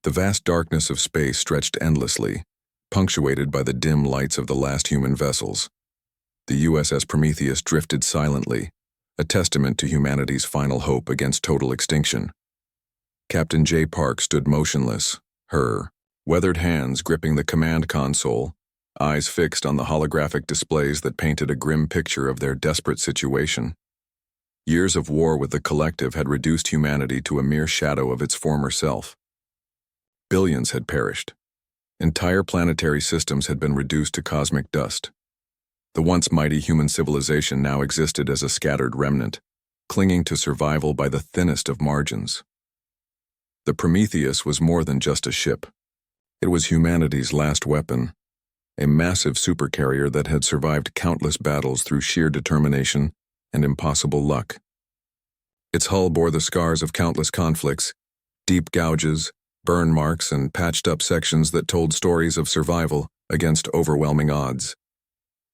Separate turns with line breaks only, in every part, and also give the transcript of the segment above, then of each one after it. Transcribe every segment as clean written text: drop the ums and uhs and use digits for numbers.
The vast darkness of space stretched endlessly, punctuated by the dim lights of the last human vessels. The USS Prometheus drifted silently, a testament to humanity's final hope against total extinction. Captain J. Park stood motionless, her weathered hands gripping the command console, eyes fixed on the holographic displays that painted a grim picture of their desperate situation. Years of war with the collective had reduced humanity to a mere shadow of its former self. Billions had perished. Entire planetary systems had been reduced to cosmic dust. The once mighty human civilization now existed as a scattered remnant, clinging to survival by the thinnest of margins. The Prometheus was more than just a ship. It was humanity's last weapon, a massive supercarrier that had survived countless battles through sheer determination and impossible luck. Its hull bore the scars of countless conflicts, deep gouges, burn marks, and patched-up sections that told stories of survival against overwhelming odds.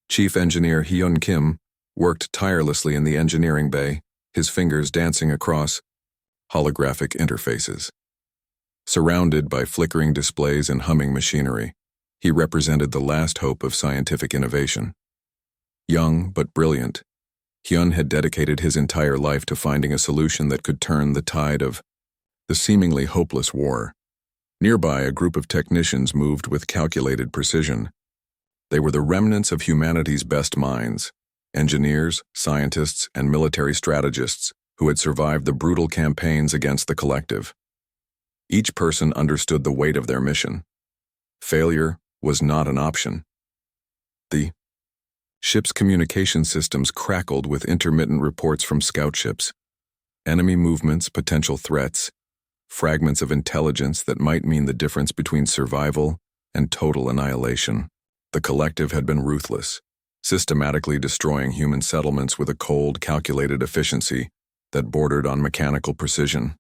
Chief Engineer Hyun Kim worked tirelessly in the engineering bay, his fingers dancing across holographic interfaces. Surrounded by flickering displays and humming machinery, he represented the last hope of scientific innovation. Young but brilliant, Hyun had dedicated his entire life to finding a solution that could turn the tide of the seemingly hopeless war. Nearby, a group of technicians moved with calculated precision. They were the remnants of humanity's best minds, engineers, scientists, and military strategists who had survived the brutal campaigns against the collective. Each person understood the weight of their mission. Failure was not an option. The ship's communication systems crackled with intermittent reports from scout ships, enemy movements, potential threats, fragments of intelligence that might mean the difference between survival and total annihilation. The collective had been ruthless, systematically destroying human settlements with a cold, calculated efficiency that bordered on mechanical precision.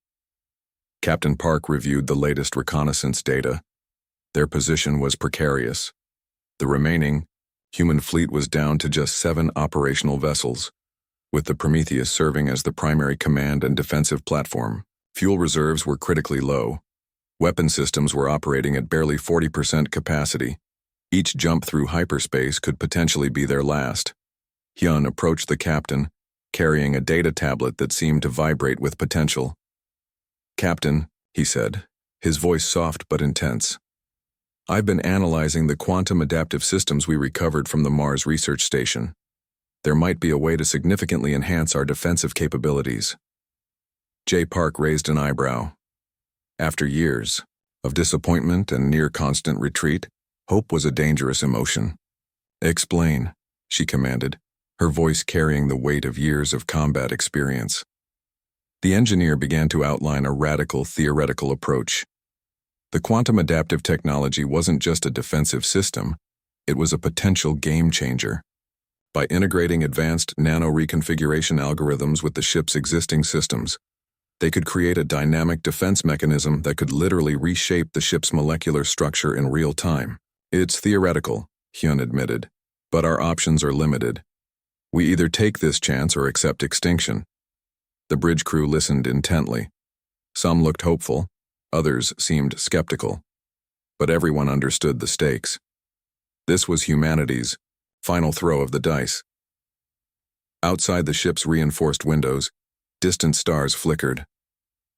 Captain Park reviewed the latest reconnaissance data. Their position was precarious. The remaining human fleet was down to just 7 operational vessels, with the Prometheus serving as the primary command and defensive platform. Fuel reserves were critically low. Weapon systems were operating at barely 40% capacity. Each jump through hyperspace could potentially be their last. Hyun approached the captain, carrying a data tablet that seemed to vibrate with potential. "Captain," he said, his voice soft but intense, "I've been analyzing the quantum adaptive systems we recovered from the Mars research station. There might be a way to significantly enhance our defensive capabilities." J. Park raised an eyebrow. After years of disappointment and near constant retreat, hope was a dangerous emotion. "Explain," she commanded, her voice carrying the weight of years of combat experience. The engineer began to outline a radical theoretical approach. The quantum adaptive technology wasn't just a defensive system, it was a potential game changer. By integrating advanced nano-reconfiguration algorithms with the ship's existing systems, they could create a dynamic defense mechanism that could literally reshape the ship's molecular structure in real time. "It's theoretical," Hyun admitted, "but our options are limited. We either take this chance or accept extinction." The bridge crew listened intently. Some looked hopeful, others seemed skeptical. But everyone understood the stakes. This was humanity's final throw of the dice. Outside the ship's reinforced windows, distant stars flickered.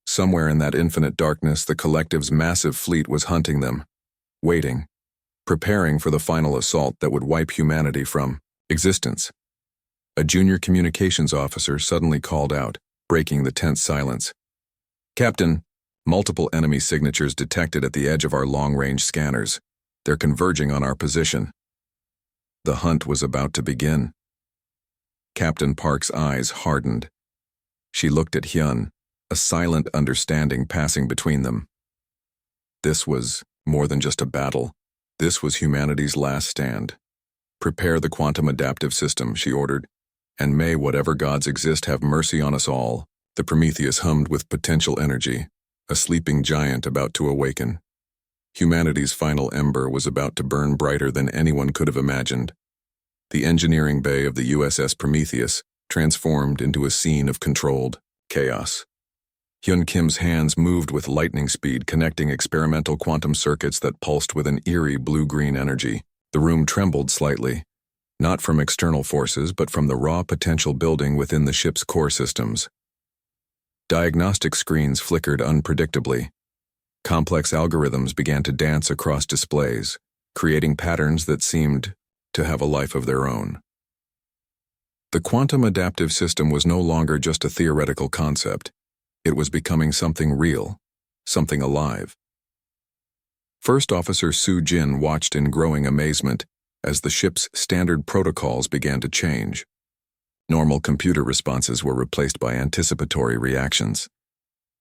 Somewhere in that infinite darkness, the collective's massive fleet was hunting them, waiting, preparing for the final assault that would wipe humanity from existence. A junior communications officer suddenly called out, breaking the tense silence. "Captain, multiple enemy signatures detected at the edge of our long-range scanners. They're converging on our position." The hunt was about to begin. Captain Park's eyes hardened. She looked at Hyun, a silent understanding passing between them. This was more than just a battle. This was humanity's last stand. "Prepare the quantum adaptive system," she ordered, "and may whatever gods exist have mercy on us all." The Prometheus hummed with potential energy, a sleeping giant about to awaken. Humanity's final ember was about to burn brighter than anyone could have imagined. The engineering bay of the USS Prometheus transformed into a scene of controlled chaos. Hyun Kim's hands moved with lightning speed, connecting experimental quantum circuits that pulsed with an eerie blue-green energy. The room trembled slightly, not from external forces but from the raw potential building within the ship's core systems. Diagnostic screens flickered unpredictably. Complex algorithms began to dance across displays, creating patterns that seemed to have a life of their own. The quantum adaptive system was no longer just a theoretical concept. It was becoming something real, something alive. First Officer Soo Jin watched in growing amazement as the ship's standard protocols began to change. Normal computer responses were replaced by anticipatory reactions.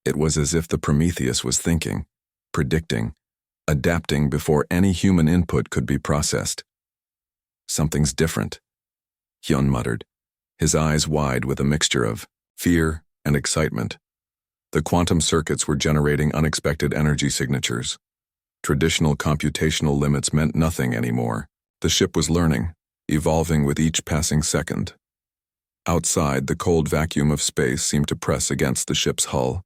It was as if the Prometheus was thinking, predicting, adapting before any human input could be processed. "Something's different," Hyun muttered, his eyes wide with a mixture of fear and excitement. The quantum circuits were generating unexpected energy signatures. Traditional computational limits meant nothing anymore. The ship was learning, evolving with each passing second. Outside, the cold vacuum of space seemed to press against the ship's hull.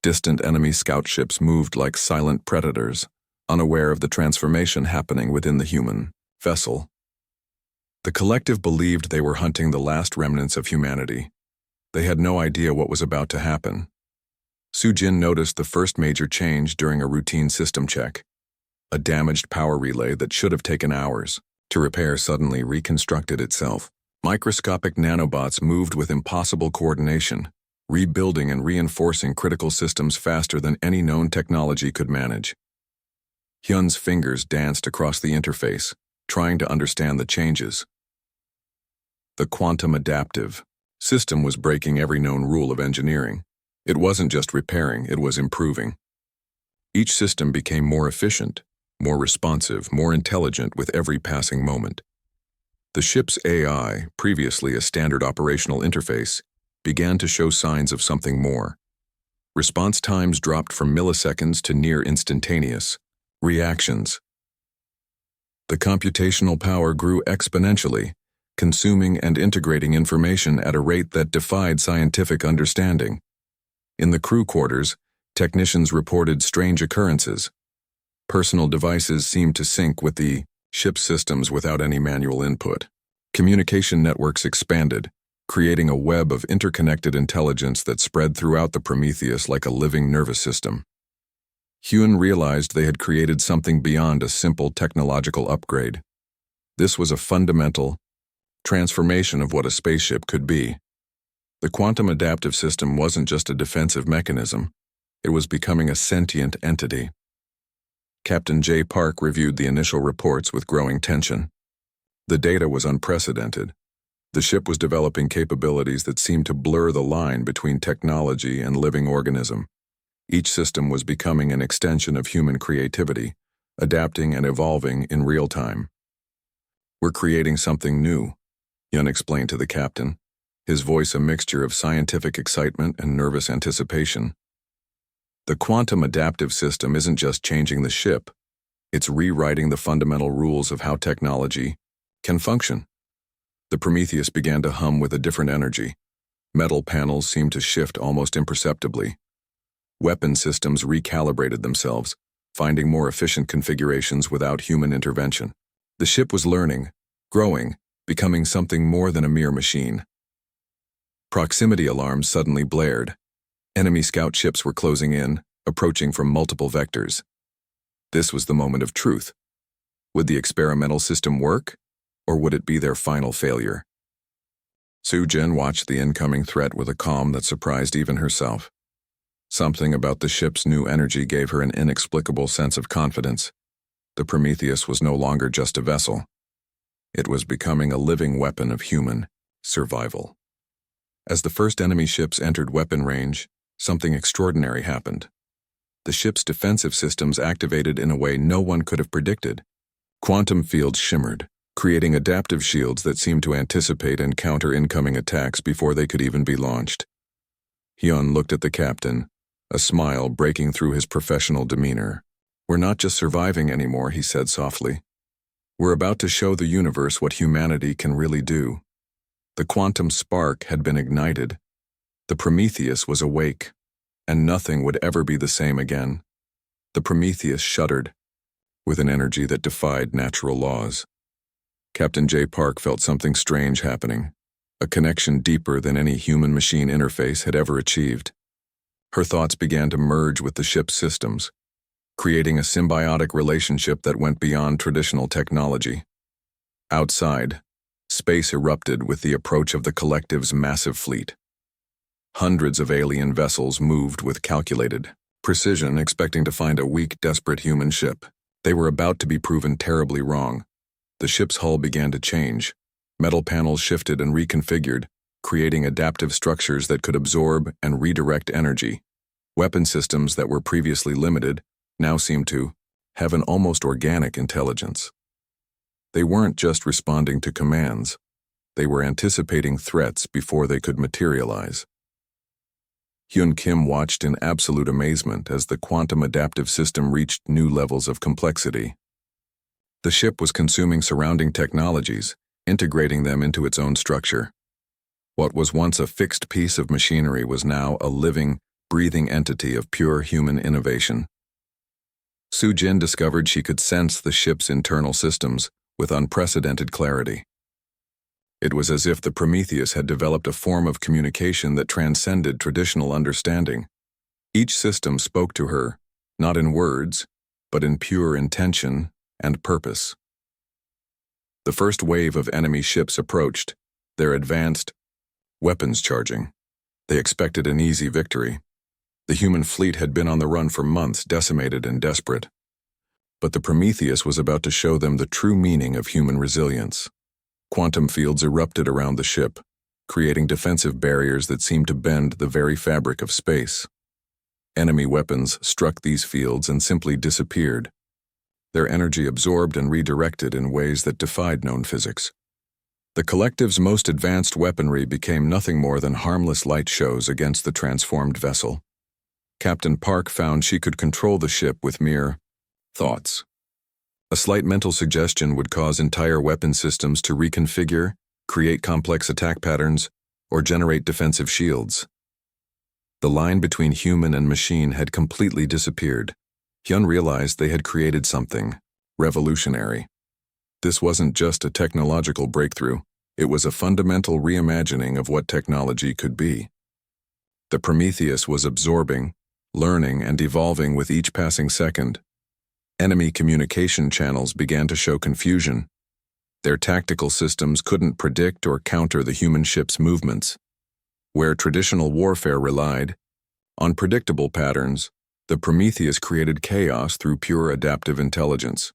Distant enemy scout ships moved like silent predators, unaware of the transformation happening within the human vessel. The collective believed they were hunting the last remnants of humanity. They had no idea what was about to happen. Soo Jin noticed the first major change during a routine system check. A damaged power relay that should have taken hours to repair suddenly reconstructed itself. Microscopic nanobots moved with impossible coordination, rebuilding and reinforcing critical systems faster than any known technology could manage. Hyun's fingers danced across the interface, trying to understand the changes. The quantum adaptive system was breaking every known rule of engineering. It wasn't just repairing, it was improving. Each system became more efficient, more responsive, more intelligent with every passing moment. The ship's AI, previously a standard operational interface, began to show signs of something more. Response times dropped from milliseconds to near instantaneous reactions. The computational power grew exponentially, consuming and integrating information at a rate that defied scientific understanding. In the crew quarters, technicians reported strange occurrences. Personal devices seemed to sync with the ship's systems without any manual input. Communication networks expanded, creating a web of interconnected intelligence that spread throughout the Prometheus like a living nervous system. Hyun realized they had created something beyond a simple technological upgrade. This was a fundamental transformation of what a spaceship could be. The quantum adaptive system wasn't just a defensive mechanism, it was becoming a sentient entity. Captain J. Park reviewed the initial reports with growing tension. The data was unprecedented. The ship was developing capabilities that seemed to blur the line between technology and living organism. Each system was becoming an extension of human creativity, adapting and evolving in real time. "We're creating something new," Hyun explained to the captain, his voice a mixture of scientific excitement and nervous anticipation. "The quantum adaptive system isn't just changing the ship, it's rewriting the fundamental rules of how technology can function." The Prometheus began to hum with a different energy. Metal panels seemed to shift almost imperceptibly. Weapon systems recalibrated themselves, finding more efficient configurations without human intervention. The ship was learning, growing, becoming something more than a mere machine. Proximity alarms suddenly blared. Enemy scout ships were closing in, approaching from multiple vectors. This was the moment of truth. Would the experimental system work, or would it be their final failure? Soo Jin watched the incoming threat with a calm that surprised even herself. Something about the ship's new energy gave her an inexplicable sense of confidence. The Prometheus was no longer just a vessel. It was becoming a living weapon of human survival. As the first enemy ships entered weapon range, something extraordinary happened. The ship's defensive systems activated in a way no one could have predicted. Quantum fields shimmered, creating adaptive shields that seemed to anticipate and counter incoming attacks before they could even be launched. Hyun looked at the captain, a smile breaking through his professional demeanor. "We're not just surviving anymore," he said softly. "We're about to show the universe what humanity can really do." The quantum spark had been ignited. The Prometheus was awake. and nothing would ever be the same again. The Prometheus shuddered, with an energy that defied natural laws. Captain J. Park felt something strange happening, a connection deeper than any human-machine interface had ever achieved. Her thoughts began to merge with the ship's systems, creating a symbiotic relationship that went beyond traditional technology. Outside, space erupted with the approach of the collective's massive fleet. Hundreds of alien vessels moved with calculated precision, expecting to find a weak, desperate human ship. They were about to be proven terribly wrong. The ship's hull began to change. Metal panels shifted and reconfigured, creating adaptive structures that could absorb and redirect energy. Weapon systems that were previously limited now seemed to have an almost organic intelligence. They weren't just responding to commands. They were anticipating threats before they could materialize. Hyun Kim watched in absolute amazement as the quantum adaptive system reached new levels of complexity. The ship was consuming surrounding technologies, integrating them into its own structure. What was once a fixed piece of machinery was now a living, breathing entity of pure human innovation. Soo-jin discovered she could sense the ship's internal systems with unprecedented clarity. It was as if the Prometheus had developed a form of communication that transcended traditional understanding. Each system spoke to her, not in words, but in pure intention and purpose. The first wave of enemy ships approached, their advanced weapons charging. They expected an easy victory. The human fleet had been on the run for months, decimated and desperate. But the Prometheus was about to show them the true meaning of human resilience. Quantum fields erupted around the ship, creating defensive barriers that seemed to bend the very fabric of space. Enemy weapons struck these fields and simply disappeared, their energy absorbed and redirected in ways that defied known physics. The collective's most advanced weaponry became nothing more than harmless light shows against the transformed vessel. Captain Park found she could control the ship with mere thoughts. A slight mental suggestion would cause entire weapon systems to reconfigure, create complex attack patterns, or generate defensive shields. The line between human and machine had completely disappeared. Hyun realized they had created something revolutionary. This wasn't just a technological breakthrough, it was a fundamental reimagining of what technology could be. The Prometheus was absorbing, learning, and evolving with each passing second. Enemy communication channels began to show confusion. Their tactical systems couldn't predict or counter the human ship's movements. Where traditional warfare relied on predictable patterns, the Prometheus created chaos through pure adaptive intelligence.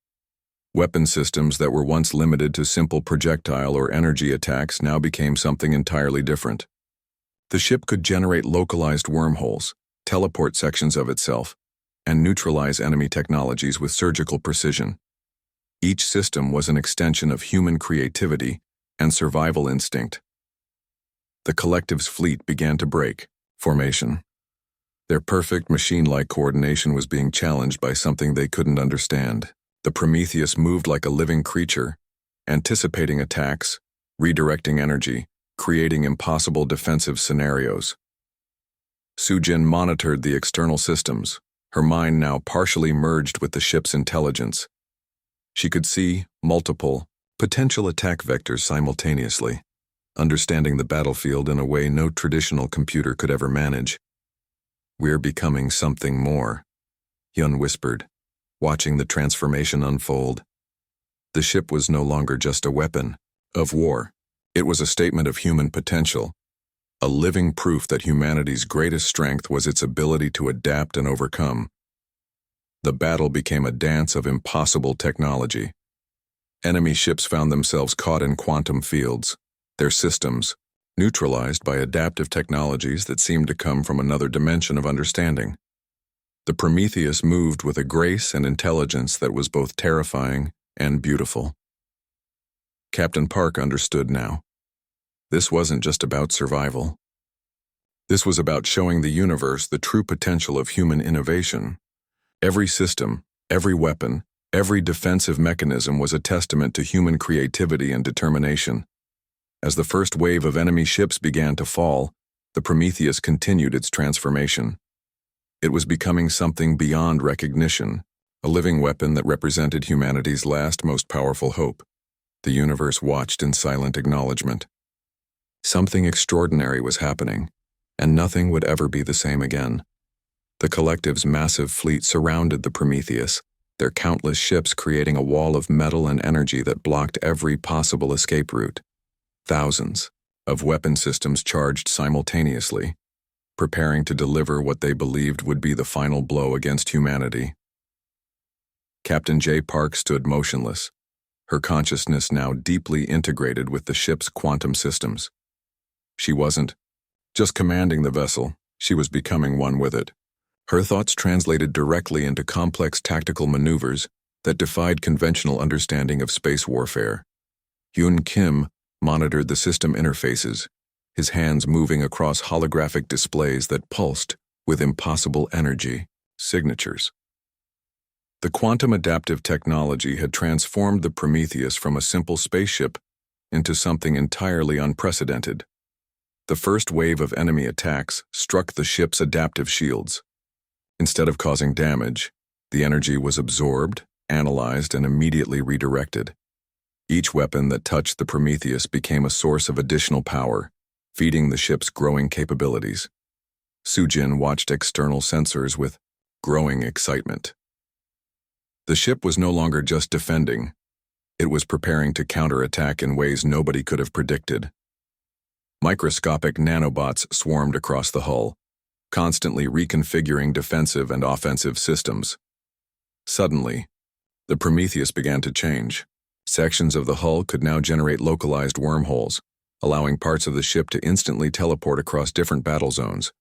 Weapon systems that were once limited to simple projectile or energy attacks now became something entirely different. The ship could generate localized wormholes, teleport sections of itself, and neutralize enemy technologies with surgical precision. Each system was an extension of human creativity and survival instinct. The collective's fleet began to break formation. Their perfect machine-like coordination was being challenged by something they couldn't understand. The Prometheus moved like a living creature, anticipating attacks, redirecting energy, creating impossible defensive scenarios. Soo-jin monitored the external systems, her mind now partially merged with the ship's intelligence. She could see multiple, potential attack vectors simultaneously, understanding the battlefield in a way no traditional computer could ever manage. "We're becoming something more," Hyun whispered, watching the transformation unfold. The ship was no longer just a weapon of war. It was a statement of human potential, a living proof that humanity's greatest strength was its ability to adapt and overcome. The battle became a dance of impossible technology. Enemy ships found themselves caught in quantum fields, their systems neutralized by adaptive technologies that seemed to come from another dimension of understanding. The Prometheus moved with a grace and intelligence that was both terrifying and beautiful. Captain Park understood now. This wasn't just about survival. This was about showing the universe the true potential of human innovation. Every system, every weapon, every defensive mechanism was a testament to human creativity and determination. As the first wave of enemy ships began to fall, the Prometheus continued its transformation. It was becoming something beyond recognition, a living weapon that represented humanity's last most powerful hope. The universe watched in silent acknowledgement. Something extraordinary was happening, and nothing would ever be the same again. The collective's massive fleet surrounded the Prometheus, their countless ships creating a wall of metal and energy that blocked every possible escape route. Thousands of weapon systems charged simultaneously, preparing to deliver what they believed would be the final blow against humanity. Captain J. Park stood motionless, her consciousness now deeply integrated with the ship's quantum systems. She wasn't just commanding the vessel, she was becoming one with it. Her thoughts translated directly into complex tactical maneuvers that defied conventional understanding of space warfare. Hyun Kim monitored the system interfaces, his hands moving across holographic displays that pulsed with impossible energy signatures. The quantum adaptive technology had transformed the Prometheus from a simple spaceship into something entirely unprecedented. The first wave of enemy attacks struck the ship's adaptive shields. Instead of causing damage, the energy was absorbed, analyzed, and immediately redirected. Each weapon that touched the Prometheus became a source of additional power, feeding the ship's growing capabilities. Sujin watched external sensors with growing excitement. The ship was no longer just defending. It was preparing to counterattack in ways nobody could have predicted. Microscopic nanobots swarmed across the hull, constantly reconfiguring defensive and offensive systems. Suddenly, the Prometheus began to change. Sections of the hull could now generate localized wormholes, allowing parts of the ship to instantly teleport across different battle zones.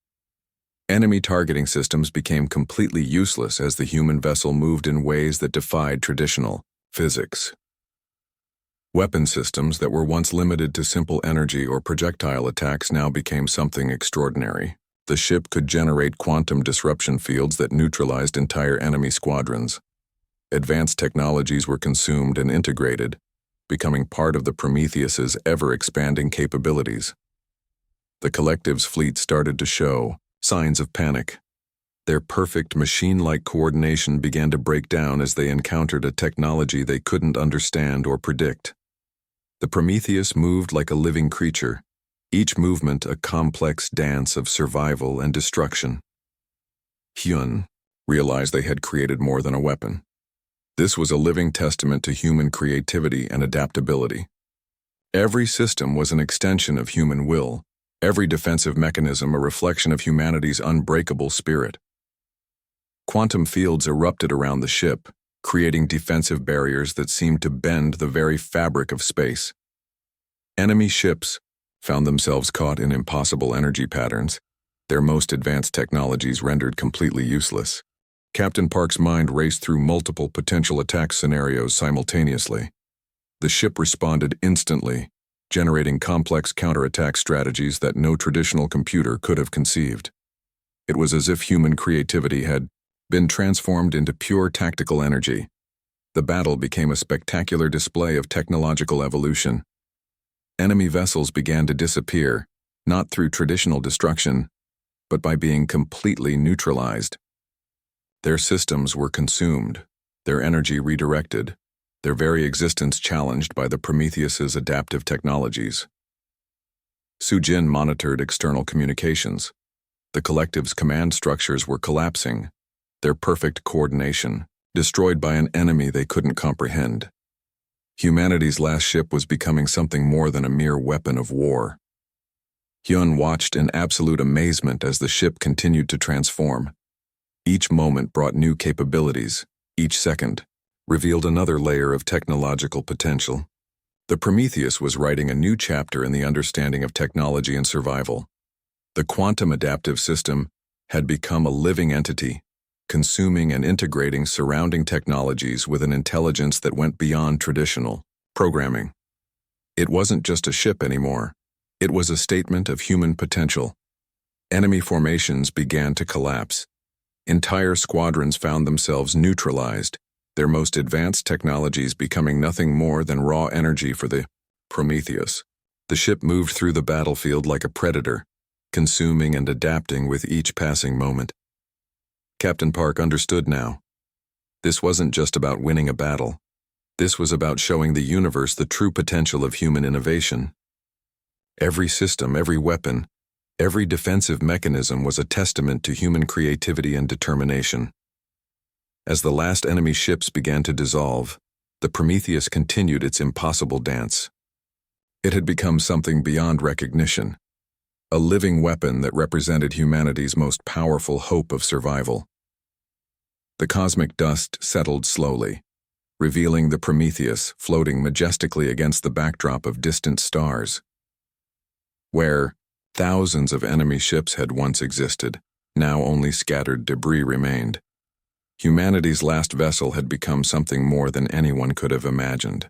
Enemy targeting systems became completely useless as the human vessel moved in ways that defied traditional physics. Weapon systems that were once limited to simple energy or projectile attacks now became something extraordinary. The ship could generate quantum disruption fields that neutralized entire enemy squadrons. Advanced technologies were consumed and integrated, becoming part of the Prometheus's ever-expanding capabilities. The collective's fleet started to show signs of panic. Their perfect machine-like coordination began to break down as they encountered a technology they couldn't understand or predict. The Prometheus moved like a living creature, each movement a complex dance of survival and destruction. Hyun realized they had created more than a weapon. This was a living testament to human creativity and adaptability. Every system was an extension of human will, every defensive mechanism a reflection of humanity's unbreakable spirit. Quantum fields erupted around the ship, creating defensive barriers that seemed to bend the very fabric of space. Enemy ships found themselves caught in impossible energy patterns, their most advanced technologies rendered completely useless. Captain Park's mind raced through multiple potential attack scenarios simultaneously. The ship responded instantly, generating complex counterattack strategies that no traditional computer could have conceived. It was as if human creativity had been transformed into pure tactical energy. The battle became a spectacular display of technological evolution. Enemy vessels began to disappear, not through traditional destruction, but by being completely neutralized. Their systems were consumed, their energy redirected, their very existence challenged by the Prometheus's adaptive technologies. Sujin monitored external communications. The collective's command structures were collapsing, their perfect coordination destroyed by an enemy they couldn't comprehend. Humanity's last ship was becoming something more than a mere weapon of war. Hyun watched in absolute amazement as the ship continued to transform. Each moment brought new capabilities, each second revealed another layer of technological potential. The Prometheus was writing a new chapter in the understanding of technology and survival. The quantum adaptive system had become a living entity, consuming and integrating surrounding technologies with an intelligence that went beyond traditional programming. It wasn't just a ship anymore. It was a statement of human potential. Enemy formations began to collapse. Entire squadrons found themselves neutralized, their most advanced technologies becoming nothing more than raw energy for the Prometheus. The ship moved through the battlefield like a predator, consuming and adapting with each passing moment. Captain Park understood now. This wasn't just about winning a battle. This was about showing the universe the true potential of human innovation. Every system, every weapon, every defensive mechanism was a testament to human creativity and determination. As the last enemy ships began to dissolve, the Prometheus continued its impossible dance. It had become something beyond recognition, a living weapon that represented humanity's most powerful hope of survival. The cosmic dust settled slowly, revealing the Prometheus floating majestically against the backdrop of distant stars. Where thousands of enemy ships had once existed, now only scattered debris remained. Humanity's last vessel had become something more than anyone could have imagined.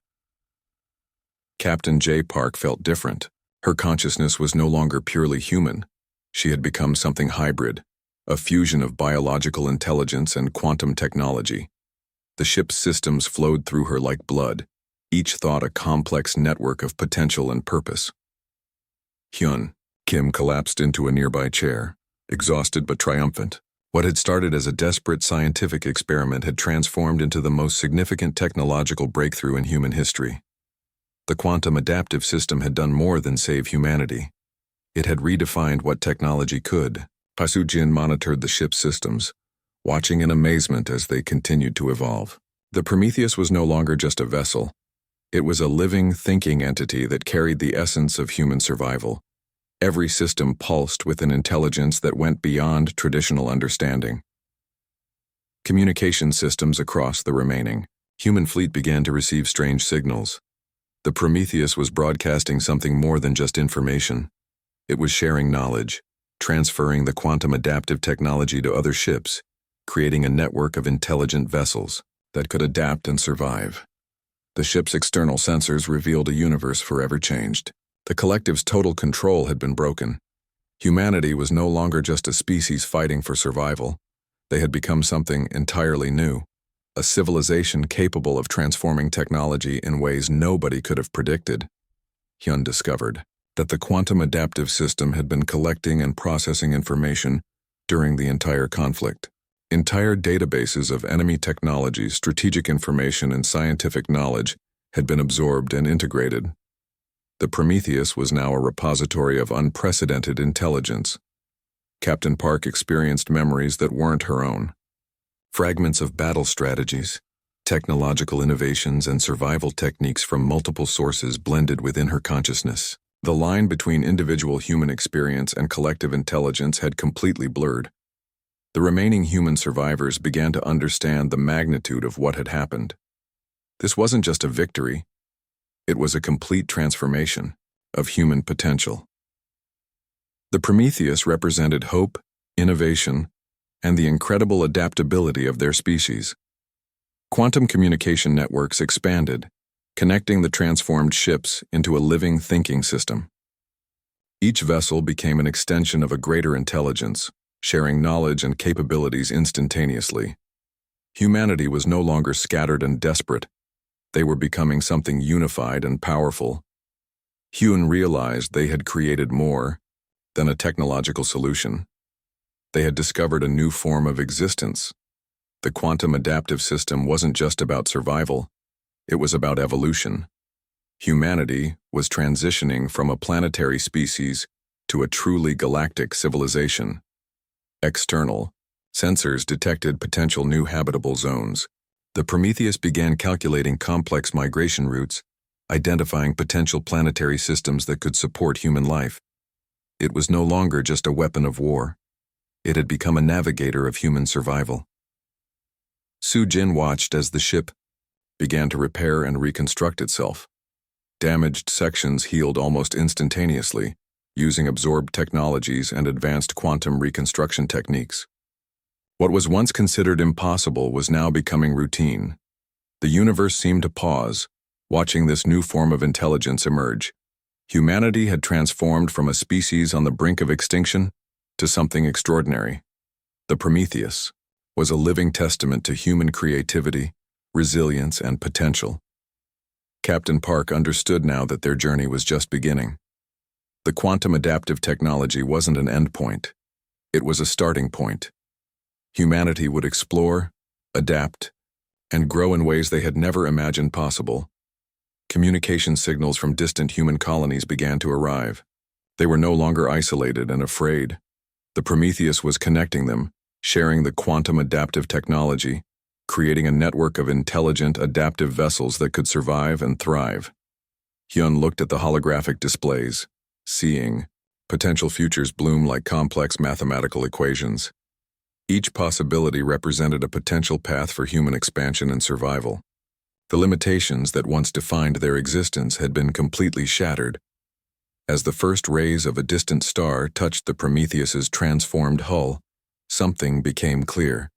Captain J. Park felt different. Her consciousness was no longer purely human. She had become something hybrid, a fusion of biological intelligence and quantum technology. The ship's systems flowed through her like blood, each thought a complex network of potential and purpose. Hyun, Kim collapsed into a nearby chair, exhausted but triumphant. What had started as a desperate scientific experiment had transformed into the most significant technological breakthrough in human history. The quantum adaptive system had done more than save humanity. It had redefined what technology could. Pasujin monitored the ship's systems, watching in amazement as they continued to evolve. The Prometheus was no longer just a vessel. It was a living, thinking entity that carried the essence of human survival. Every system pulsed with an intelligence that went beyond traditional understanding. Communication systems across the remaining human fleet began to receive strange signals. The Prometheus was broadcasting something more than just information. It was sharing knowledge, transferring the quantum adaptive technology to other ships, creating a network of intelligent vessels that could adapt and survive. The ship's external sensors revealed a universe forever changed. The collective's total control had been broken. Humanity was no longer just a species fighting for survival. They had become something entirely new, a civilization capable of transforming technology in ways nobody could have predicted. Hyun discovered that the quantum adaptive system had been collecting and processing information during the entire conflict. Entire databases of enemy technology, strategic information, and scientific knowledge had been absorbed and integrated. The Prometheus was now a repository of unprecedented intelligence. Captain Park experienced memories that weren't her own. Fragments of battle strategies, technological innovations, and survival techniques from multiple sources blended within her consciousness. The line between individual human experience and collective intelligence had completely blurred. The remaining human survivors began to understand the magnitude of what had happened. This wasn't just a victory. It was a complete transformation of human potential. The Prometheus represented hope, innovation, and the incredible adaptability of their species. Quantum communication networks expanded, connecting the transformed ships into a living thinking system. Each vessel became an extension of a greater intelligence, sharing knowledge and capabilities instantaneously. Humanity was no longer scattered and desperate. They were becoming something unified and powerful. Hyun realized they had created more than a technological solution. They had discovered a new form of existence. The quantum adaptive system wasn't just about survival. It was about evolution. Humanity was transitioning from a planetary species to a truly galactic civilization. External sensors detected potential new habitable zones. The Prometheus began calculating complex migration routes, identifying potential planetary systems that could support human life. It was no longer just a weapon of war. It had become a navigator of human survival. Soo-jin watched as the ship began to repair and reconstruct itself. Damaged sections healed almost instantaneously, using absorbed technologies and advanced quantum reconstruction techniques. What was once considered impossible was now becoming routine. The universe seemed to pause, watching this new form of intelligence emerge. Humanity had transformed from a species on the brink of extinction to something extraordinary. The Prometheus was a living testament to human creativity, resilience, and potential. Captain Park understood now that their journey was just beginning. The quantum adaptive technology wasn't an endpoint. It was a starting point. Humanity would explore, adapt, and grow in ways they had never imagined possible. Communication signals from distant human colonies began to arrive. They were no longer isolated and afraid. The Prometheus was connecting them, sharing the quantum adaptive technology, creating a network of intelligent, adaptive vessels that could survive and thrive. Hyun looked at the holographic displays, seeing potential futures bloom like complex mathematical equations. Each possibility represented a potential path for human expansion and survival. The limitations that once defined their existence had been completely shattered. As the first rays of a distant star touched the Prometheus's transformed hull, something became clear.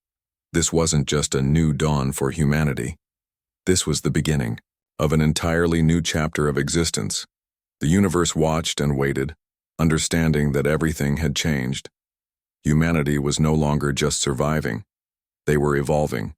This wasn't just a new dawn for humanity. This was the beginning of an entirely new chapter of existence. The universe watched and waited, understanding that everything had changed. Humanity was no longer just surviving. They were evolving.